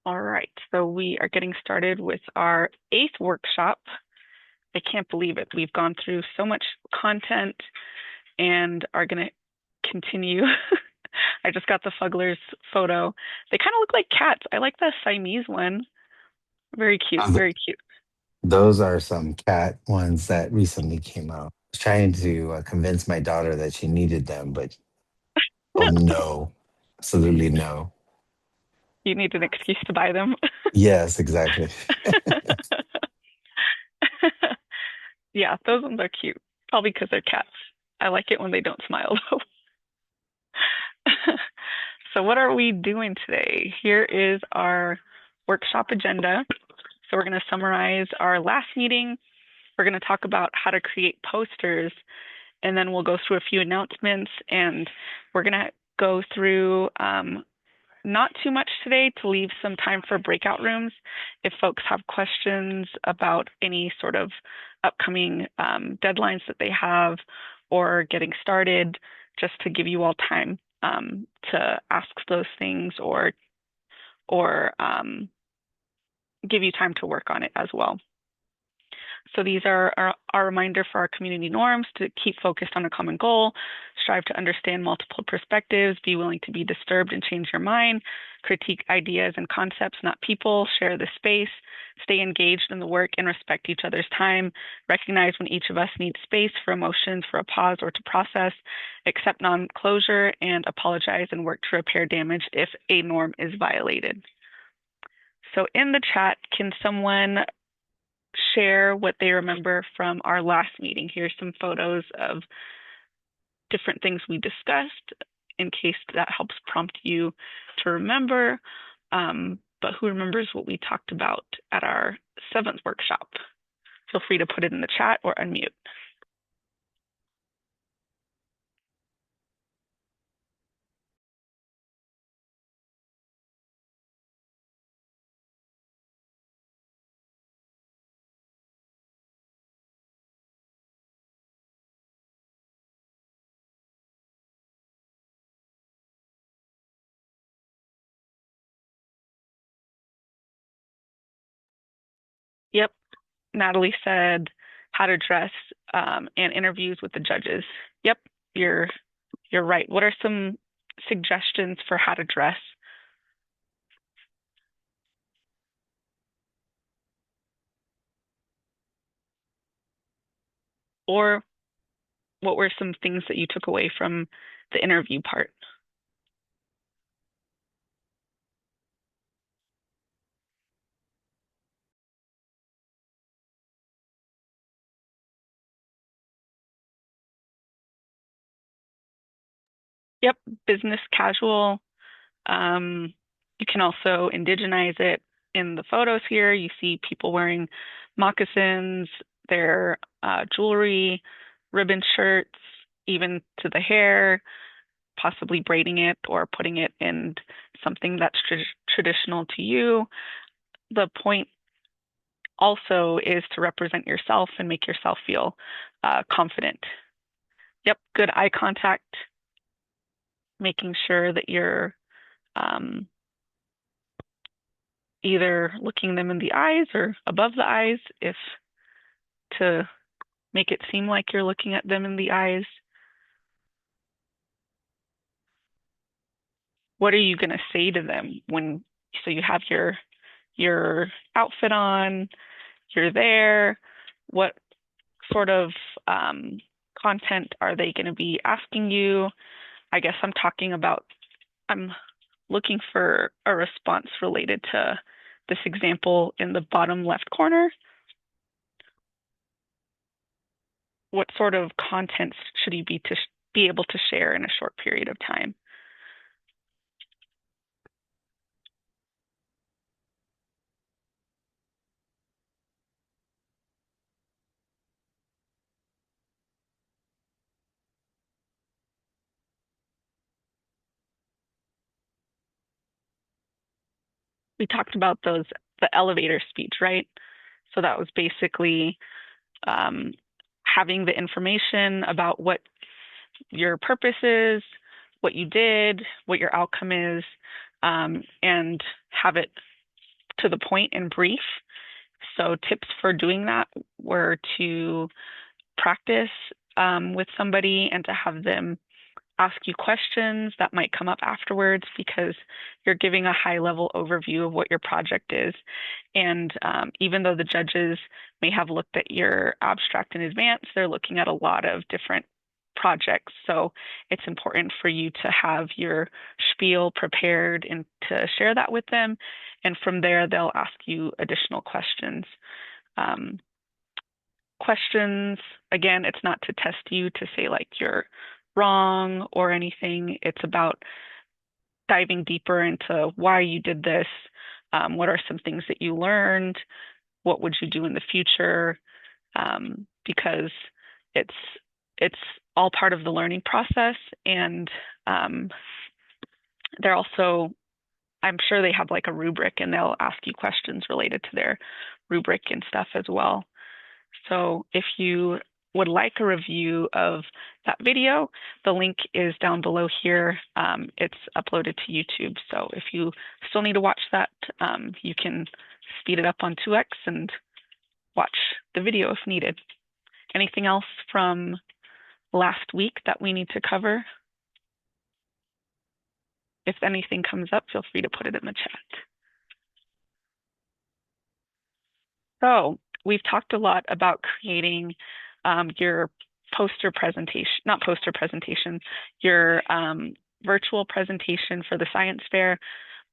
All right, so we are getting started with our eighth workshop. I can't believe it. We've gone through so much content and are going to continue. I just got the Fugglers photo. They kind of look like cats. I like the Siamese one. Very cute, Oh, very cute. those are some cat ones that recently came out. I was trying to convince my daughter that she needed them, but oh no, absolutely no. You need an excuse to buy them. Yes, exactly. Yeah, those ones are cute. Probably because they're cats. I like it when they don't smile though. So what are we doing today? Here is our workshop agenda. So we're going to summarize our last meeting. We're going to talk about how to create posters, and then we'll go through a few announcements, and we're going to go through not too much today to leave some time for breakout rooms if folks have questions about any sort of upcoming deadlines that they have or getting started, just to give you all time to ask those things or give you time to work on it as well. So these are our reminder for our community norms to keep focused on a common goal, strive to understand multiple perspectives, be willing to be disturbed and change your mind, critique ideas and concepts, not people, share the space, stay engaged in the work and respect each other's time, recognize when each of us needs space for emotions, for a pause or to process, accept non-closure, and apologize and work to repair damage if a norm is violated. So in the chat, can someone share what they remember from our last meeting? Here's some photos of different things we discussed in case that helps prompt you to remember. But who remembers what we talked about at our seventh workshop? Feel free to put it in the chat or unmute. Yep, Natalie said how to dress and interviews with the judges. Yep, you're you're right. What are some suggestions for how to dress? Or what were some things that you took away from the interview part? Yep, business casual. You can also indigenize it in the photos here. You see people wearing moccasins, their jewelry, ribbon shirts, even to the hair, possibly braiding it or putting it in something that's traditional to you. The point also is to represent yourself and make yourself feel confident. Yep, good eye contact, making sure that you're um, either looking them in the eyes or above the eyes if to make it seem like you're looking at them in the eyes. What are you going to say to them when so you have your outfit on, you're there, what sort of content are they going to be asking you? I guess I'm looking for a response related to this example in the bottom left corner. What sort of content should you be able to share in a short period of time? We talked about the elevator speech, right? So that was basically um, having the information about what your purpose is, what you did, what your outcome is, and have it to the point and brief. So tips for doing that were to practice with somebody and to have them ask you questions that might come up afterwards because you're giving a high level overview of what your project is. And even though the judges may have looked at your abstract in advance, they're looking at a lot of different projects. So it's important for you to have your spiel prepared and to share that with them. And from there, they'll ask you additional questions. Um, Questions, again, it's not to test you to say like you're wrong or anything. It's about diving deeper into why you did this. What are some things that you learned? What would you do in the future? Because it's it's all part of the learning process, and um, they're also, I'm sure they have like a rubric, and they'll ask you questions related to their rubric and stuff as well. So if you would like a review of that video, the link is down below here. It's uploaded to YouTube. So if you still need to watch that, you can speed it up on 2x and watch the video if needed. Anything else from last week that we need to cover? If anything comes up, feel free to put it in the chat. So we've talked a lot about creating your poster presentation, not poster presentation, your virtual presentation for the science fair.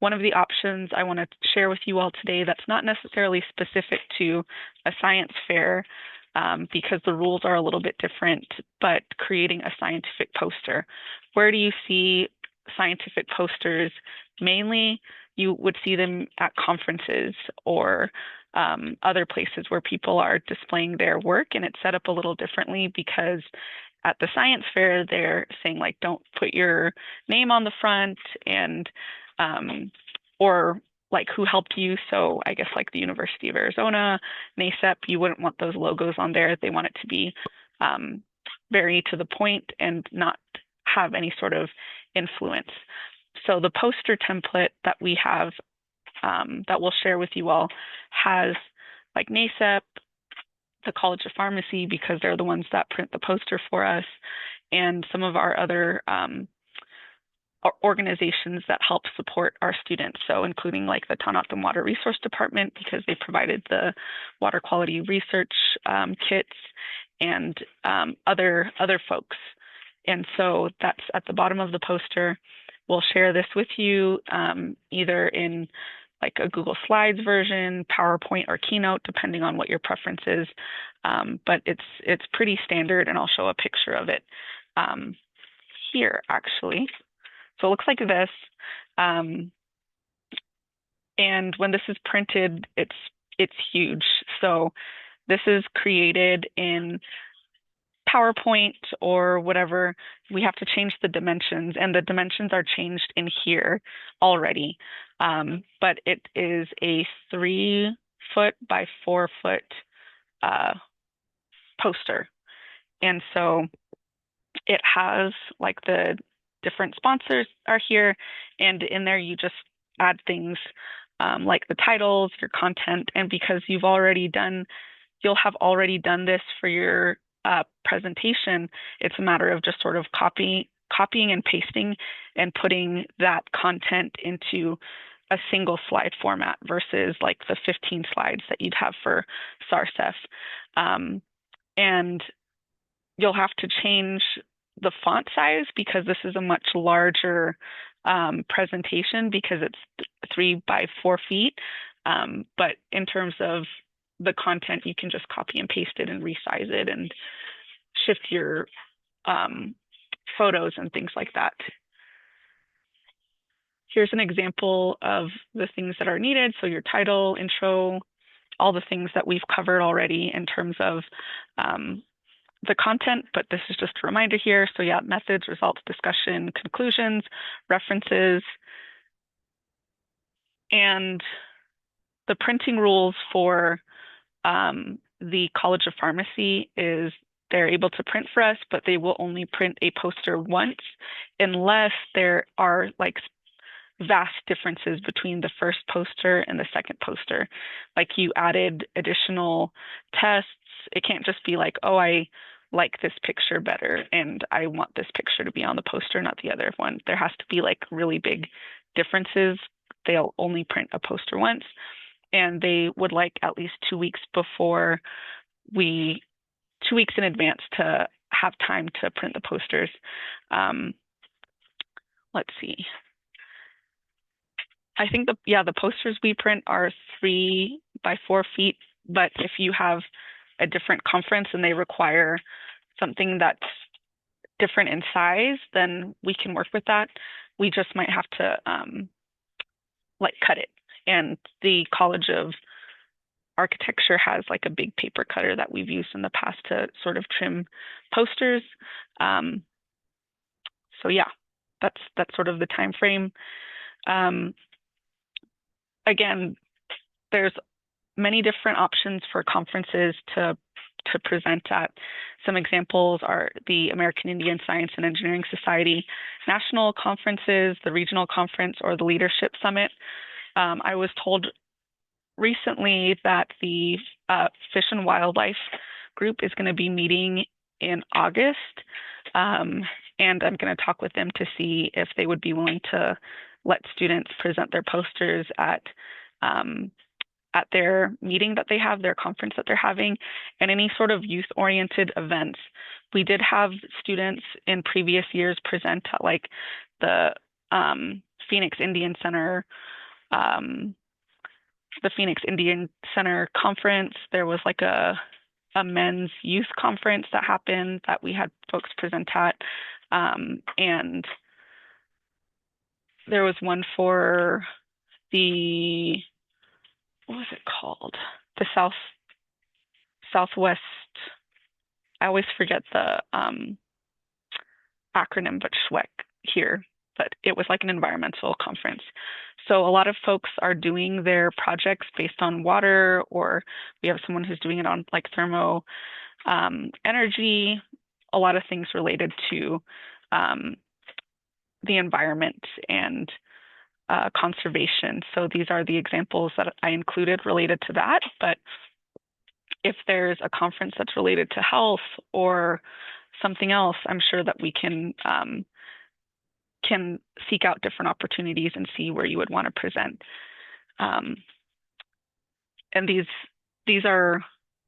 One of the options I want to share with you all today that's not necessarily specific to a science fair because the rules are a little bit different, but creating a scientific poster. Where do you see scientific posters? Mainly, you would see them at conferences or other places where people are displaying their work, and it's set up a little differently because at the science fair, they're saying like, don't put your name on the front and or like who helped you. So I guess like the University of Arizona, NASEP, you wouldn't want those logos on there. They want it to be very to the point and not have any sort of influence. So the poster template that we have that we'll share with you all has like NASEP, the College of Pharmacy, because they're the ones that print the poster for us, and some of our other organizations that help support our students. So including like the Tohono Water Resource Department, because they provided the water quality research kits, and other folks. And so that's at the bottom of the poster. We'll share this with you either in like a Google Slides version, PowerPoint, or Keynote, depending on what your preference is. But it's pretty standard, and I'll show a picture of it here, actually. So it looks like this. And when this is printed, it's huge. So this is created in PowerPoint or whatever. We have to change the dimensions, and the dimensions are changed in here already. But it is a 3-foot by 4-foot poster. And so it has like the different sponsors are here, and in there you just add things like the titles, your content, and because you'll have already done this for your presentation, it's a matter of just sort of copying and pasting and putting that content into a single slide format versus like the 15 slides that you'd have for SARSEF. And you'll have to change the font size because this is a much larger presentation because it's 3 by 4 feet. But in terms of the content, you can just copy and paste it and resize it and shift your photos and things like that. Here's an example of the things that are needed. So your title, intro, all the things that we've covered already in terms of the content, but this is just a reminder here. So yeah, methods, results, discussion, conclusions, references, and the printing rules for the College of Pharmacy is they're able to print for us, but they will only print a poster once unless there are like vast differences between the first poster and the second poster. Like you added additional tests. It can't just be like, oh, I like this picture better and I want this picture to be on the poster, not the other one. There has to be like really big differences. They'll only print a poster once, and they would like at least 2 weeks before we, 2 weeks in advance to have time to print the posters. Um, let's see. I think the posters we print are 3 by 4 feet, but if you have a different conference and they require something that's different in size, then we can work with that. We just might have to like cut it. And the College of Architecture has like a big paper cutter that we've used in the past to sort of trim posters. Um, so yeah, that's sort of the time frame. Um, again, there's many different options for conferences to present at. Some examples are the American Indian Science and Engineering Society national conferences, the regional conference, or the leadership summit. I was told recently that the Fish and Wildlife group is going to be meeting in August, and I'm going to talk with them to see if they would be willing to let students present their posters at their meeting that they have, their conference that they're having, and any sort of youth-oriented events. We did have students in previous years present at like the Phoenix Indian Center, um, the Phoenix Indian Center conference. There was like a men's youth conference that happened that we had folks present at, and there was one for the, what was it called? The Southwest. I always forget the acronym, but SWEC here. But it was like an environmental conference. So a lot of folks are doing their projects based on water, or we have someone who's doing it on like thermo energy, a lot of things related to um, the environment and conservation. So these are the examples that I included related to that. But if there's a conference that's related to health or something else, I'm sure that we can seek out different opportunities and see where you would want to present. Um, and these are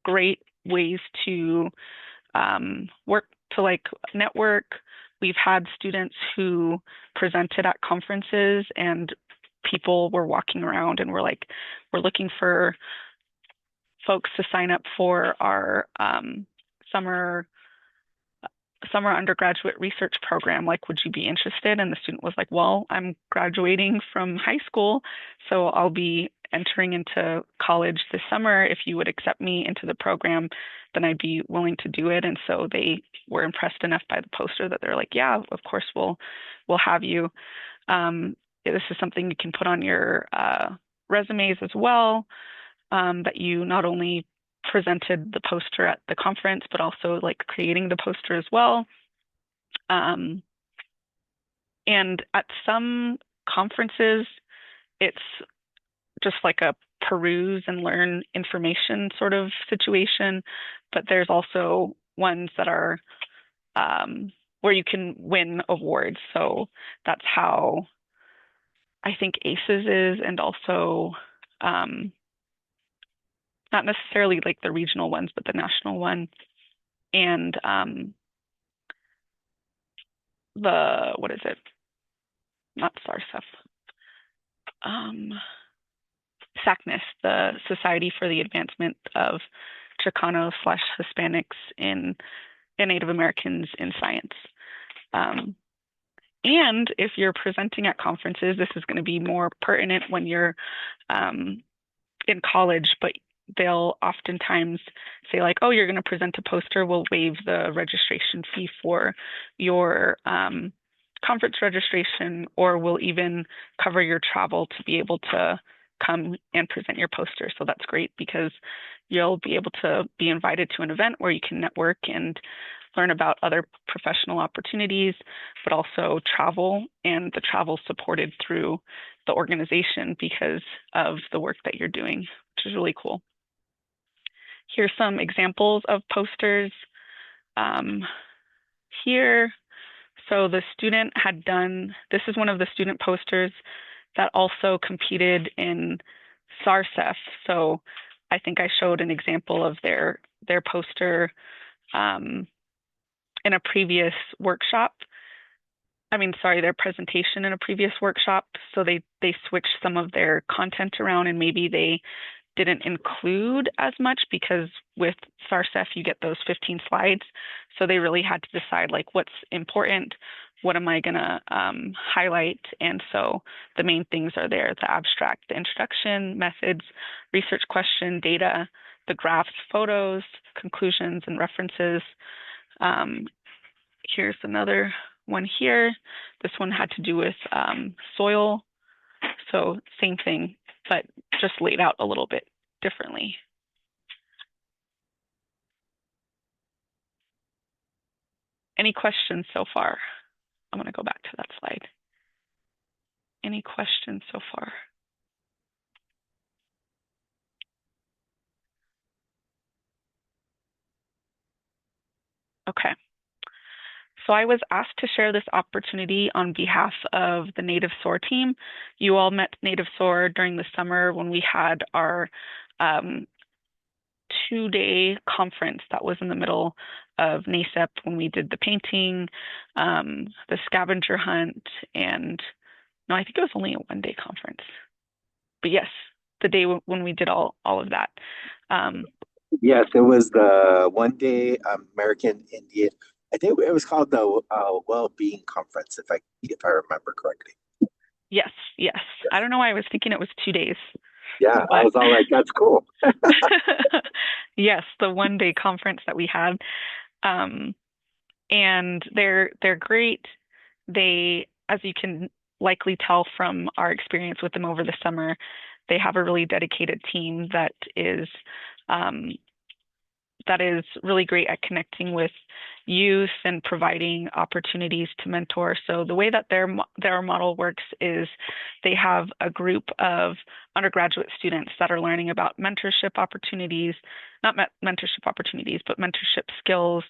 great ways to work to like network. We've had students who presented at conferences and people were walking around and were like, we're looking for folks to sign up for our summer undergraduate research program. Like, would you be interested? And the student was like, well, I'm graduating from high school, so I'll be entering into college this summer. If you would accept me into the program, then I'd be willing to do it. And so they were impressed enough by the poster that they're like, yeah, of course we'll have you. This is something you can put on your resumes as well, that you not only presented the poster at the conference, but also like creating the poster as well. And at some conferences, it's just like a peruse and learn information sort of situation. But there's also ones that are where you can win awards. So that's how I think ACES is, and also not necessarily like the regional ones, but the national one. And what is it? Not SARSEP. SACNIS, the Society for the Advancement of Chicano/Hispanics in Native Americans in Science. And if you're presenting at conferences, this is going to be more pertinent when you're in college, but they'll oftentimes say like, oh, you're going to present a poster, we'll waive the registration fee for your conference registration, or we'll even cover your travel to be able to come and present your poster. So that's great because you'll be able to be invited to an event where you can network and learn about other professional opportunities, but also travel, and the travel supported through the organization because of the work that you're doing, which is really cool. Here's some examples of posters um, here. So the student had done, this is one of the student posters that also competed in SARSEF. So I think I showed an example of their poster um, in a previous workshop. I mean, sorry, their presentation in a previous workshop. So they switched some of their content around, and maybe they didn't include as much because with SARSEF you get those 15 slides. So they really had to decide like what's important, what am I gonna highlight, and so the main things are there: the abstract, the introduction, methods, research question, data, the graphs, photos, conclusions, and references. Um, Here's another one here. This one had to do with soil. So same thing, but just laid out a little bit differently. Any questions so far? I'm going to go back to that slide. Any questions so far? Okay. So I was asked to share this opportunity on behalf of the Native SOAR team. You all met Native SOAR during the summer when we had our 2-day conference that was in the middle of NASEP when we did the painting, the scavenger hunt, and no, I think it was only a 1-day conference. But yes, the day when we did all of that. Um, Yes, it was the 1 day American Indian. I think it was called the Well-Being Conference, if I remember correctly. yes, yes. Yes. I don't know why I was thinking it was 2 days, Yeah, I but was all like, "That's cool." yes, the 1-day conference that we had. Um, and they're great. They, as you can likely tell from our experience with them over the summer, they have a really dedicated team um, that is really great at connecting with youth and providing opportunities to mentor. So the way that their model works is they have a group of undergraduate students that are learning about mentorship opportunities, not mentorship opportunities, but mentorship skills.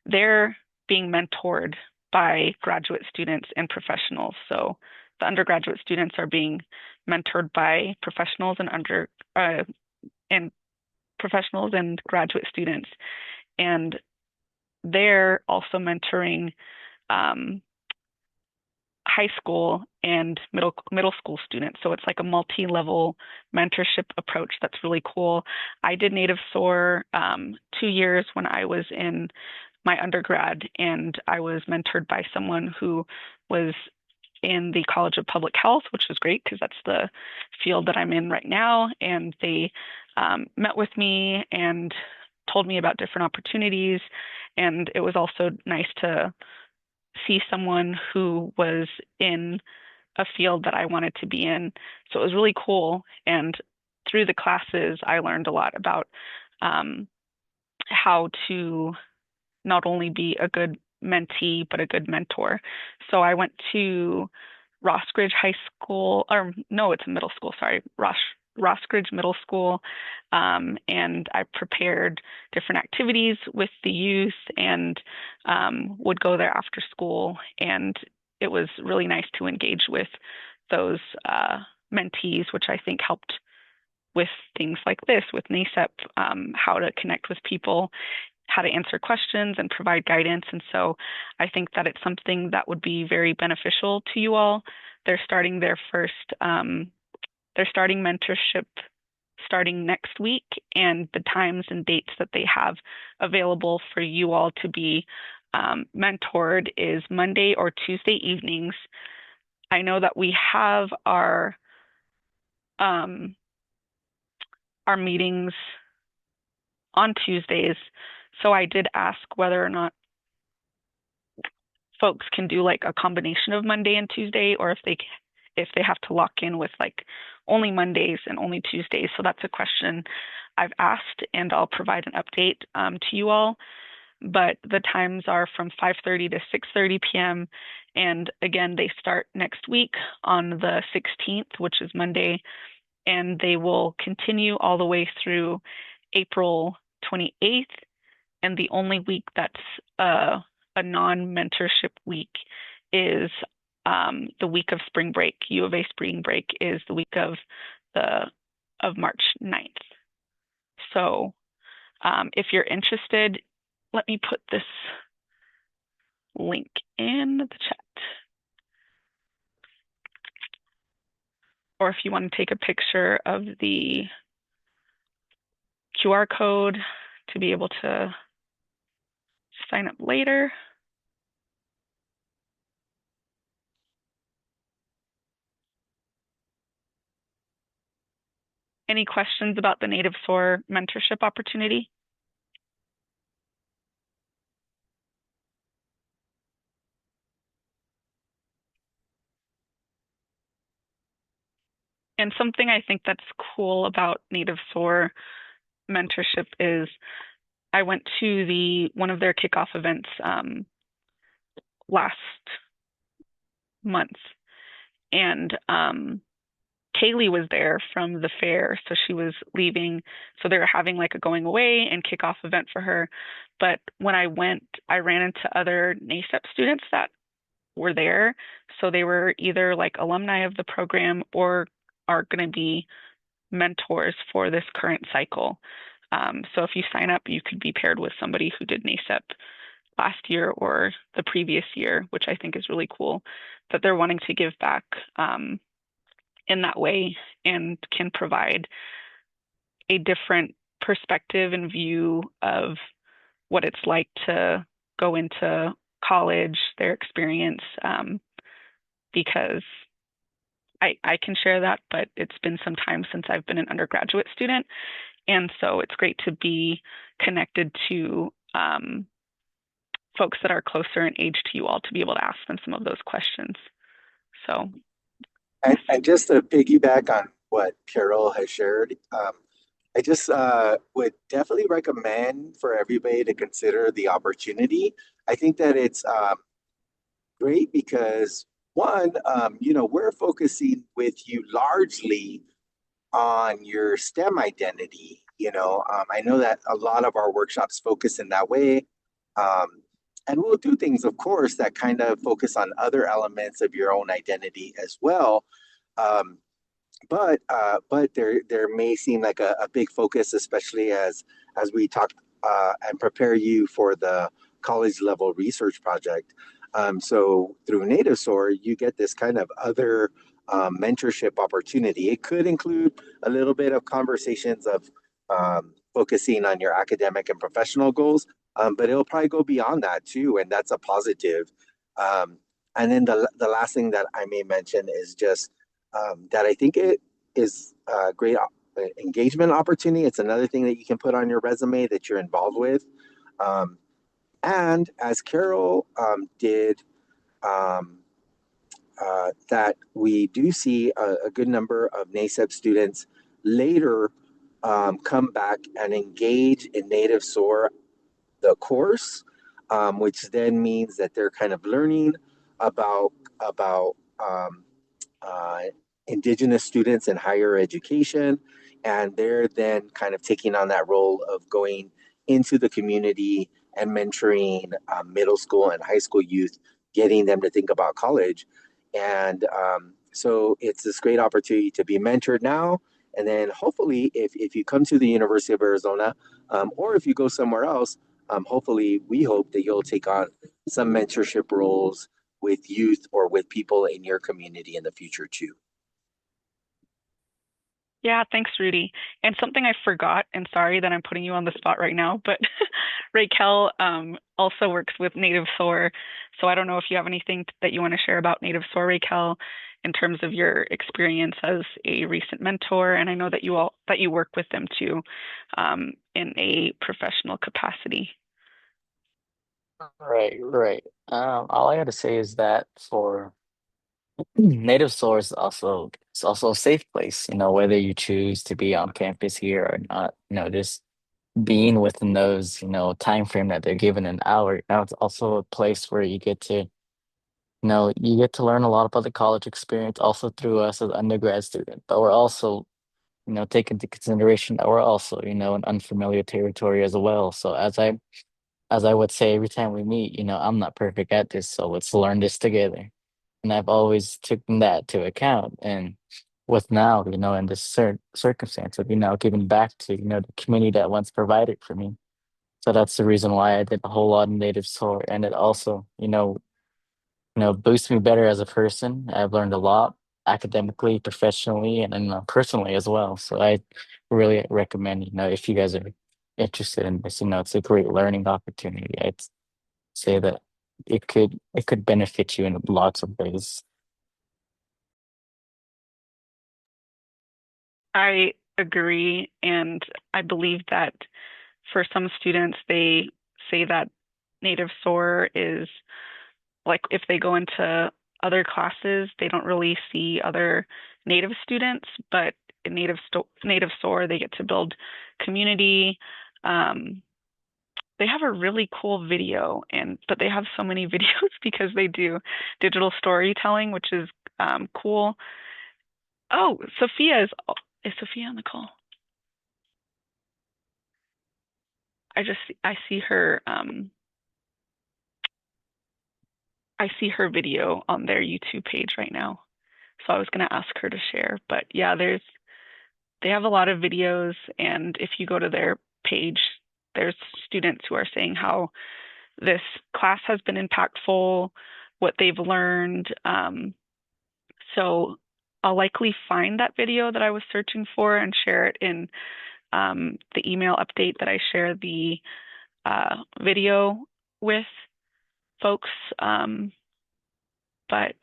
They're being mentored by graduate students and professionals. So the undergraduate students are being mentored by professionals and professionals and graduate students, and they're also mentoring um, high school and middle school students. So it's like a multi-level mentorship approach that's really cool. I did Native SOAR 2 years when I was in my undergrad, and I was mentored by someone who was in the College of Public Health, which was great because that's the field that I'm in right now. And they met with me and told me about different opportunities. And it was also nice to see someone who was in a field that I wanted to be in. So it was really cool. And through the classes, I learned a lot about um, how to not only be a good mentee, but a good mentor. So I went to Rossridge High School, or no, it's a middle school, sorry, Rossridge Middle School, and I prepared different activities with the youth and would go there after school. And it was really nice to engage with those mentees, which I think helped with things like this, with NASEP, how to connect with people, how to answer questions and provide guidance. And so I think that it's something that would be very beneficial to you all. They're starting they're starting mentorship starting next week, and the times and dates that they have available for you all to be mentored is Monday or Tuesday evenings. I know that we have um, our meetings on Tuesdays, so I did ask whether or not folks can do like a combination of Monday and Tuesday, or if they have to lock in with like only Mondays and only Tuesdays. So that's a question I've asked, and I'll provide an update to you all. but the times are from 5:30 to 6:30 p.m. And again, they start next week on the 16th, which is Monday, and they will continue all the way through April 28th. And the only week that's a non-mentorship week is the week of spring break. U of A spring break is the week the of March 9th. So if you're interested, let me put this link in the chat. Or if you want to take a picture of the QR code to be able to sign up later. Any questions about the Native SOAR mentorship opportunity? And something I think that's cool about Native SOAR mentorship is I went to one of their kickoff events last month, and Kaylee was there from the fair, so she was leaving. So they were having like a going away and kickoff event for her. But when I went, I ran into other NASEP students that were there. So they were either like alumni of the program or are going to be mentors for this current cycle. So if you sign up, you could be paired with somebody who did NASEP last year or the previous year, which I think is really cool that they're wanting to give back in that way and can provide a different perspective and view of what it's like to go into college, their experience, because I can share that, but it's been some time since I've been an undergraduate student. And so it's great to be connected to folks that are closer in age to you all to be able to ask them some of those questions. So, yes. And just to piggyback on what Carol has shared, I just would definitely recommend for everybody to consider the opportunity. I think that it's great because one, we're focusing with you largely on your STEM identity. I know that a lot of our workshops focus in that way. Um, and we'll do things, of course, that kind of focus on other elements of your own identity as well. Um, but there may seem like a big focus, especially as we talk and prepare you for the college level research project. So through Native Soar, you get this kind of other mentorship opportunity. It could include a little bit of conversations of focusing on your academic and professional goals, but it'll probably go beyond that too, and that's a positive. Um, and then the last thing that I may mention is just that I think it is a great engagement opportunity. It's another thing that you can put on your resume that you're involved with. Um, and as Carol did, um, that we do see a good number of NASEP students later come back and engage in Native SOAR, the course, which then means that they're kind of learning about uh, indigenous students in higher education, and they're then kind of taking on that role of going into the community and mentoring middle school and high school youth, getting them to think about college. And so it's this great opportunity to be mentored now. And then hopefully, if you come to the University of Arizona, or if you go somewhere else, hopefully we hope that you'll take on some mentorship roles with youth or with people in your community in the future too. Yeah, thanks, Rudy. And something I forgot, and sorry that I'm putting you on the spot right now, but Raquel also works with Native SOAR. So I don't know if you have anything that you want to share about Native SOAR, Raquel, in terms of your experience as a recent mentor. And I know that you work with them too in a professional capacity. Right, right. All I got to say is that for native source, also it's also a safe place. Whether you choose to be on campus here or not. This being within those, time frame that they're given an hour, it's also a place where you get to, you get to learn a lot about the college experience also through us as undergrad student, but we're also, take into consideration that we're also, in unfamiliar territory as well. So as I would say every time we meet, I'm not perfect at this, so let's learn this together. And I've always taken that to account. And with now, in this circumstance of, giving back to, the community that once provided for me. So that's the reason why I did a whole lot of native soar. And it also, boosts me better as a person. I've learned a lot academically, professionally, and then personally as well. So I really recommend, if you guys are interested in this, it's a great learning opportunity. I'd say that it could benefit you in lots of ways. I agree, and I believe that for some students, they say that native soar is like if they go into other classes, they don't really see other native students, but in native soar, they get to build community. Um, they have a really cool video, and but they have so many videos because they do digital storytelling, which is cool. Oh, is Sophia on the call? I see her I see her video on their YouTube page right now. So I was going to ask her to share, but yeah, they have a lot of videos, and if you go to their page, there's students who are saying how this class has been impactful, what they've learned. So I'll likely find that video that I was searching for and share it in the email update that I share the video with folks. But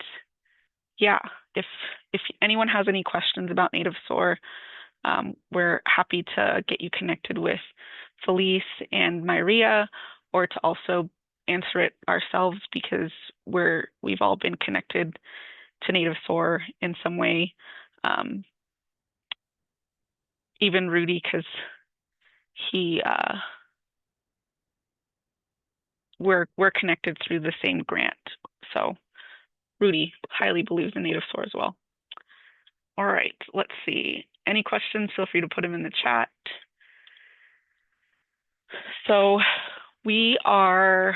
yeah, if anyone has any questions about native soar, we're happy to get you connected with Felice and Myria, or to also answer it ourselves because we've all been connected to native soar in some way. Um, Even Rudy, because he we're connected through the same grant. So Rudy highly believes in native soar as well. All right, let's see. Any questions? Feel free to put them in the chat. So we are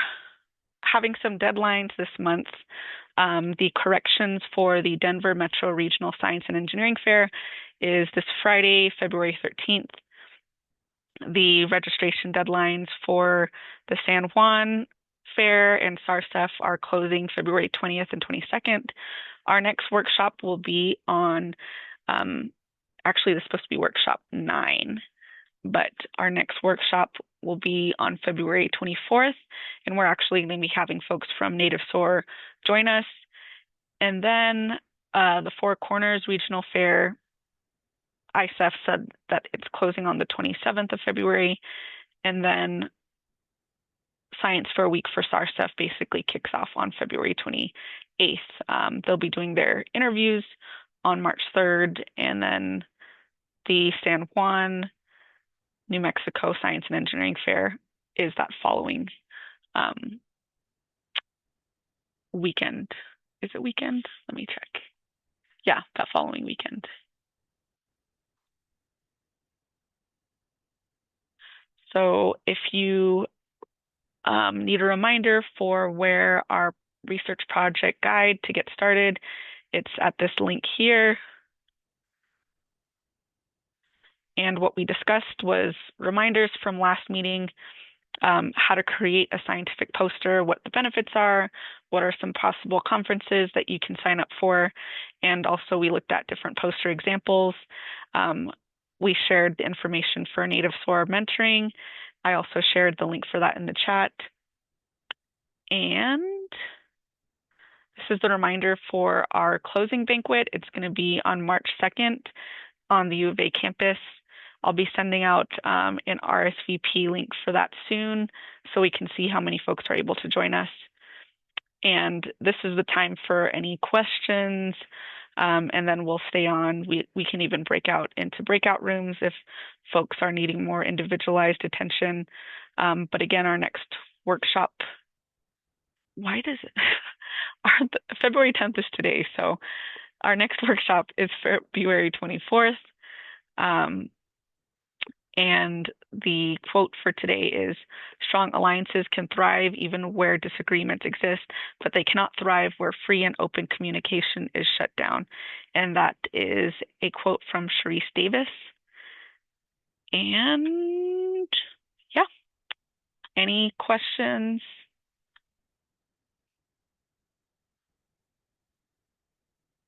having some deadlines this month. The corrections for the Denver Metro Regional Science and Engineering Fair is this Friday, February 13th. The registration deadlines for the San Juan Fair and SARSEF are closing February 20th and 22nd. Our next workshop will be on, actually, this is supposed to be workshop 9, but our next workshop will be on February 24th, and we're actually going to be having folks from Native Soar join us. And then the Four Corners Regional Fair, ISEF said that it's closing on the 27th of February, and then Science for a Week for SARSEF basically kicks off on February 28th. They'll be doing their interviews on March 3rd, and then the San Juan, New Mexico Science and Engineering Fair is that following weekend. Is it weekend? Let me check. Yeah, that following weekend. So if you need a reminder for where our research project guide to get started, it's at this link here. And what we discussed was reminders from last meeting, how to create a scientific poster, what the benefits are, what are some possible conferences that you can sign up for, and also we looked at different poster examples. We shared the information for Native SOAR mentoring. I also shared the link for that in the chat. And this is the reminder for our closing banquet. It's going to be on March 2nd on the U of A campus. I'll be sending out an RSVP link for that soon so we can see how many folks are able to join us. And this is the time for any questions, And then we'll stay on. We can even break out into breakout rooms if folks are needing more individualized attention. But again, our next workshop, why does it, February 10th is today, so our next workshop is February 24th. And the quote for today is, strong alliances can thrive even where disagreements exist, but they cannot thrive where free and open communication is shut down. And that is a quote from Sharice Davis. And yeah, any questions?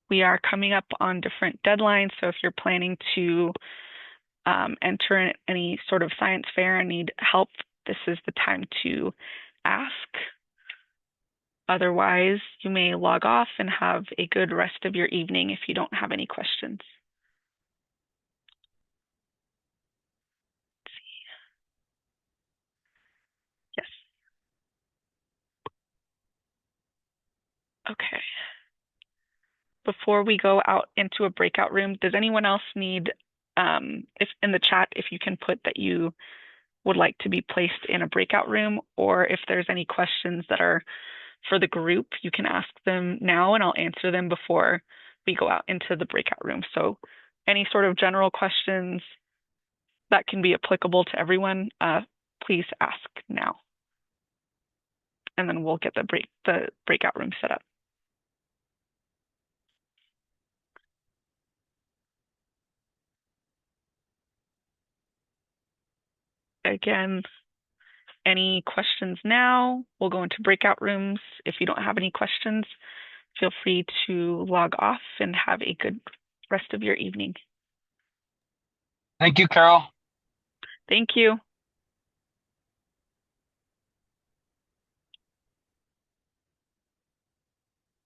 We are coming up on different deadlines, so if you're planning to enter any sort of science fair and need help, this is the time to ask. Otherwise, you may log off and have a good rest of your evening if you don't have any questions. Yes. Okay. Before we go out into a breakout room, does anyone else need, if in the chat, if you can put that you would like to be placed in a breakout room, or if there's any questions that are for the group, you can ask them now and I'll answer them before we go out into the breakout room. So any sort of general questions that can be applicable to everyone, please ask now. And then we'll get the breakout room set up. Again, any questions now? We'll go into breakout rooms. If you don't have any questions, feel free to log off and have a good rest of your evening. Thank you, Carol. Thank you.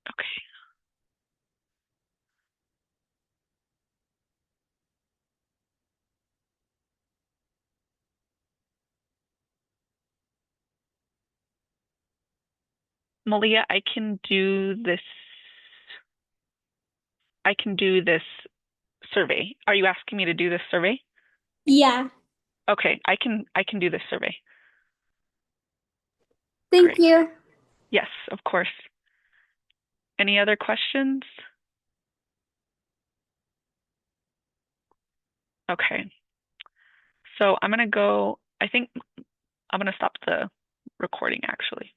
Okay. Malia, I can do this survey. Are you asking me to do this survey? Yeah. Okay, I can do this survey. Thank Great. you. Yes, of course. Any other questions? Okay. So I'm gonna go, I think I'm gonna stop the recording actually.